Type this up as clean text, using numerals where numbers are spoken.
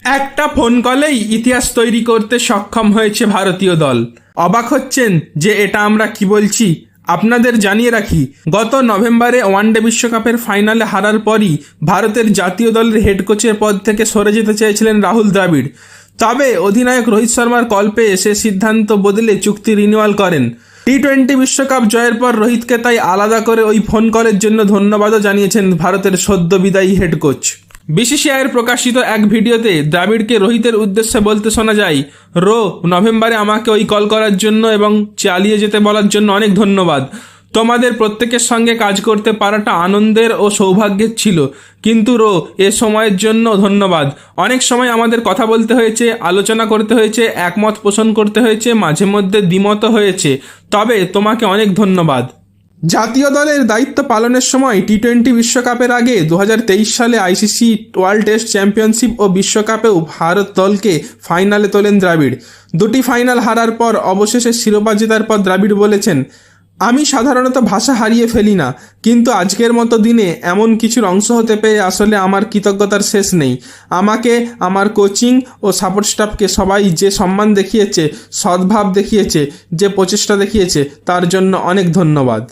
একটা ফোন কলেই ইতিহাস তৈরি করতে সক্ষম হয়েছে ভারতীয় দল। অবাক হচ্ছেন যে এটা আমরা কি বলছি? আপনাদের জানিয়ে রাখি, গত নভেম্বরে ওয়ানডে বিশ্বকাপের ফাইনালে হারার পরই ভারতের জাতীয় দলের হেড কোচের পদ থেকে সরে যেতে চেয়েছিলেন রাহুল দ্রাবিড়। তবে অধিনায়ক রোহিত শর্মার কল পেয়ে সে সিদ্ধান্ত বদলে চুক্তি রিনিউয়াল করেন। টি-20 বিশ্বকাপ জয়ের পর রোহিতকে তাই আলাদা করে ওই ফোন কলের জন্য ধন্যবাদও জানিয়েছেন ভারতের সদ্য বিদায়ী হেড কোচ। বিসিসিআইয়ের প্রকাশিত এক ভিডিওতে দ্রাবিড়কে রোহিতের উদ্দেশ্যে বলতে শোনা যায়, নভেম্বরে আমাকে ওই কল করার জন্য এবং চালিয়ে যেতে বলার জন্য অনেক ধন্যবাদ। তোমাদের প্রত্যেকের সঙ্গে কাজ করতে পারাটা আনন্দের ও সৌভাগ্যের ছিল, কিন্তু এ সময়ের জন্য ধন্যবাদ। অনেক সময় আমাদের কথা বলতে হয়েছে, আলোচনা করতে হয়েছে, একমত পোষণ করতে হয়েছে, মাঝে মধ্যে দ্বিমত হয়েছে, তবে তোমাকে অনেক ধন্যবাদ। জাতীয় দলের দায়িত্ব পালনের সময় টি-20 বিশ্বকাপের আগে 2023 সালে আইসিসি ওয়ার্ল্ড টেস্ট চ্যাম্পিয়নশিপ ও বিশ্বকাপেও ভারত দলকে ফাইনালে তোলেন দ্রাবিড়। দুটি ফাইনাল হারার পর অবশেষে শিরোপা জেতার পর দ্রাবিড় বলেছেন, আমি সাধারণত ভাষা হারিয়ে ফেলি না, কিন্তু আজকের মতো দিনে এমন কিছুর অংশ হতে পেরে আসলে আমার কৃতজ্ঞতার শেষ নেই। আমাকে, আমার কোচিং ও সাপোর্ট স্টাফকে সবাই যে সম্মান দেখিয়েছে, সদ্ভাব দেখিয়েছে, যে প্রচেষ্টা দেখিয়েছে, তার জন্য অনেক ধন্যবাদ।